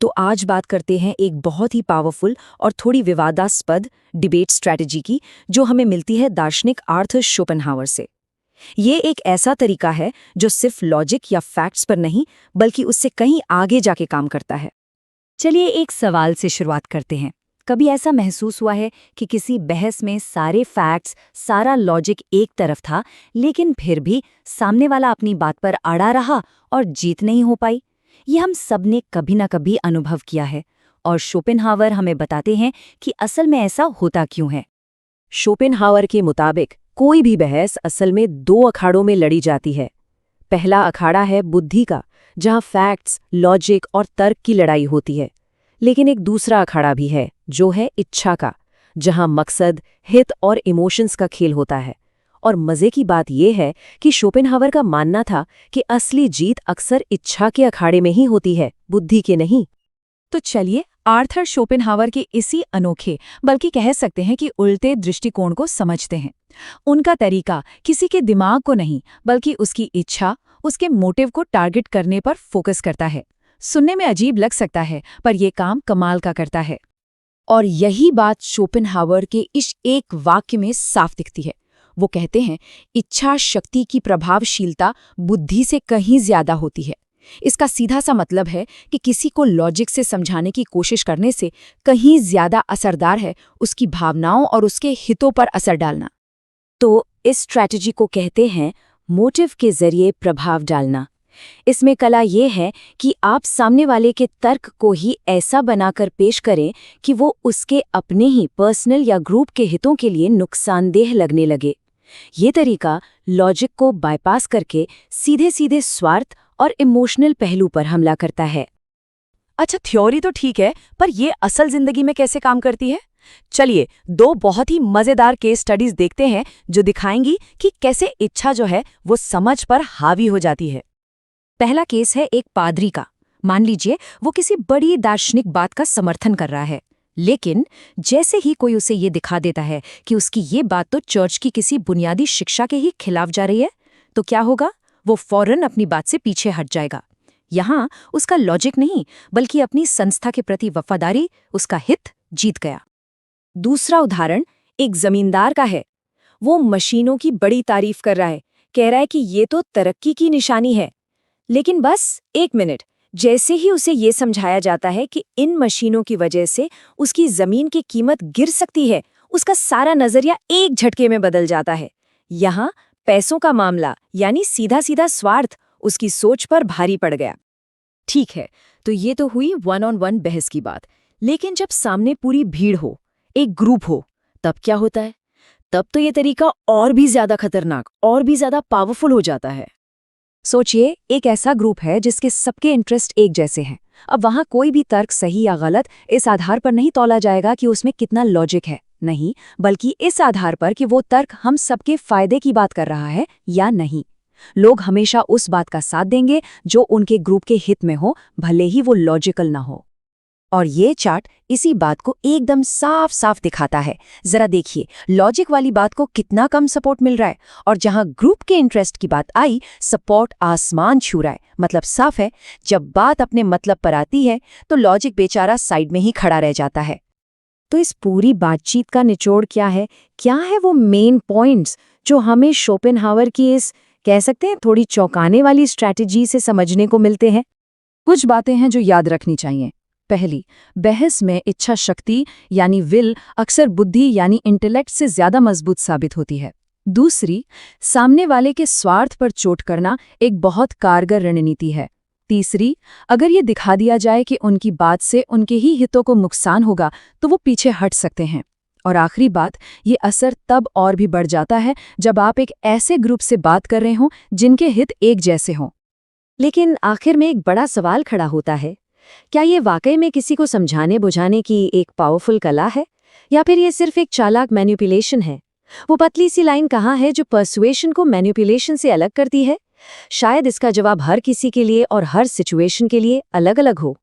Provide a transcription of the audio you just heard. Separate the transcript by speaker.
Speaker 1: तो आज बात करते हैं एक बहुत ही पावरफुल और थोड़ी विवादास्पद डिबेट स्ट्रैटेजी की, जो हमें मिलती है दार्शनिक आर्थर शोपेनहावर से। ये एक ऐसा तरीका है जो सिर्फ लॉजिक या फैक्ट्स पर नहीं, बल्कि उससे कहीं आगे जाके काम करता है। चलिए एक सवाल से शुरुआत करते हैं। कभी ऐसा महसूस हुआ है कि किसी बहस में सारे फैक्ट्स, सारा लॉजिक एक तरफ था, लेकिन फिर भी सामने वाला अपनी बात पर अड़ा रहा और जीत नहीं हो पाई? ये हम सब ने कभी ना कभी अनुभव किया है, और शोपेनहावर हमें बताते हैं कि असल में ऐसा होता क्यों है। शोपेनहावर के मुताबिक कोई भी बहस असल में दो अखाड़ों में लड़ी जाती है। पहला अखाड़ा है बुद्धि का, जहां फैक्ट्स, लॉजिक और तर्क की लड़ाई होती है। लेकिन एक दूसरा अखाड़ा भी है, जो है इच्छा का, जहां मकसद, हित और इमोशंस का खेल होता है। और मजे की बात यह है कि शोपेनहावर का मानना था कि असली जीत अक्सर इच्छा के अखाड़े में ही होती है, बुद्धि के नहीं।
Speaker 2: तो चलिए आर्थर शोपेनहावर के इसी अनोखे, बल्कि कह सकते हैं कि उल्टे दृष्टिकोण को समझते हैं। उनका तरीका किसी के दिमाग को नहीं, बल्कि उसकी इच्छा, उसके मोटिव को टारगेट करने पर फोकस करता है। सुनने में अजीब लग सकता है, पर यह काम कमाल का करता है।
Speaker 1: और यही बात शोपेनहावर के इस एक वाक्य में साफ दिखती है। वो कहते हैं, इच्छा शक्ति की प्रभावशीलता बुद्धि से कहीं ज्यादा होती है। इसका सीधा सा मतलब है कि किसी को लॉजिक से समझाने की कोशिश करने से कहीं ज्यादा असरदार है उसकी भावनाओं और उसके हितों पर असर डालना। तो इस स्ट्रैटेजी को कहते हैं मोटिव के जरिए प्रभाव डालना। इसमें कला ये है कि आप सामने वाले के तर्क को ही ऐसा बनाकर पेश करें कि वो उसके अपने ही पर्सनल या ग्रुप के हितों के लिए नुकसानदेह लगने लगे। ये तरीका लॉजिक को बाईपास करके सीधे सीधे स्वार्थ और इमोशनल पहलू पर हमला करता है।
Speaker 2: अच्छा, थ्योरी तो ठीक है, पर यह असल जिंदगी में कैसे काम करती है? चलिए दो बहुत ही मजेदार केस स्टडीज देखते हैं, जो दिखाएंगी कि कैसे इच्छा जो है वो समझ पर हावी हो जाती है।
Speaker 1: पहला केस है एक पादरी का। मान लीजिए वो किसी बड़ी दार्शनिक बात का समर्थन कर रहा है, लेकिन जैसे ही कोई उसे ये दिखा देता है कि उसकी ये बात तो चर्च की किसी बुनियादी शिक्षा के ही खिलाफ जा रही है, तो क्या होगा? वो फौरन अपनी बात से पीछे हट जाएगा। यहाँ उसका लॉजिक नहीं, बल्कि अपनी संस्था के प्रति वफादारी, उसका हित जीत गया। दूसरा उदाहरण एक जमींदार का है। वो मशीनों की बड़ी तारीफ कर रहा है, कह रहा है कि ये तो तरक्की की निशानी है। लेकिन बस एक मिनट, जैसे ही उसे ये समझाया जाता है कि इन मशीनों की वजह से उसकी जमीन की कीमत गिर सकती है, उसका सारा नजरिया एक झटके में बदल जाता है। यहाँ पैसों का मामला, यानी सीधा सीधा स्वार्थ, उसकी सोच पर भारी पड़ गया। ठीक है, तो ये तो हुई वन ऑन वन बहस की बात। लेकिन जब सामने पूरी भीड़ हो, एक ग्रुप हो, तब क्या होता है? तब तो ये तरीका और भी ज्यादा खतरनाक, और भी ज्यादा पावरफुल हो जाता है। सोचिए, एक ऐसा ग्रुप है जिसके सबके इंटरेस्ट एक जैसे हैं। अब वहां कोई भी तर्क सही या गलत इस आधार पर नहीं तौला जाएगा कि उसमें कितना लॉजिक है, नहीं, बल्कि इस आधार पर कि वो तर्क हम सबके फायदे की बात कर रहा है या नहीं। लोग हमेशा उस बात का साथ देंगे जो उनके ग्रुप के हित में हो, भले ही वो लॉजिकल ना हो। और ये चार्ट इसी बात को एकदम साफ साफ दिखाता है। जरा देखिए, लॉजिक वाली बात को कितना कम सपोर्ट मिल रहा है, और जहां ग्रुप के इंटरेस्ट की बात आई, सपोर्ट आसमान छू रहा है। मतलब साफ है, जब बात अपने मतलब पर आती है तो लॉजिक बेचारा साइड में ही खड़ा रह जाता है। तो इस पूरी बातचीत का निचोड़ क्या है? क्या है वो मेन पॉइंट्स जो हमें शोपेनहावर की इस, कह सकते हैं, थोड़ी चौंकाने वाली स्ट्रैटेजी से समझने को मिलते हैं?
Speaker 2: कुछ बातें हैं जो याद रखनी चाहिए। पहली, बहस में इच्छा शक्ति यानी विल अक्सर बुद्धि यानी इंटेलेक्ट से ज्यादा मजबूत साबित होती है। दूसरी, सामने वाले के स्वार्थ पर चोट करना एक बहुत कारगर रणनीति है। तीसरी, अगर ये दिखा दिया जाए कि उनकी बात से उनके ही हितों को नुकसान होगा तो वो पीछे हट सकते हैं। और आखिरी बात, ये असर तब और भी बढ़ जाता है जब आप एक ऐसे ग्रुप से बात कर रहे हों जिनके हित एक जैसे हों।
Speaker 1: लेकिन आखिर में एक बड़ा सवाल खड़ा होता है, क्या ये वाकई में किसी को समझाने बुझाने की एक पावरफुल कला है, या फिर ये सिर्फ एक चालाक मैनिपुलेशन है? वो पतली सी लाइन कहाँ है जो पर्सुएशन को मैनिपुलेशन से अलग करती है? शायद इसका जवाब हर किसी के लिए और हर सिचुएशन के लिए अलग अलग हो।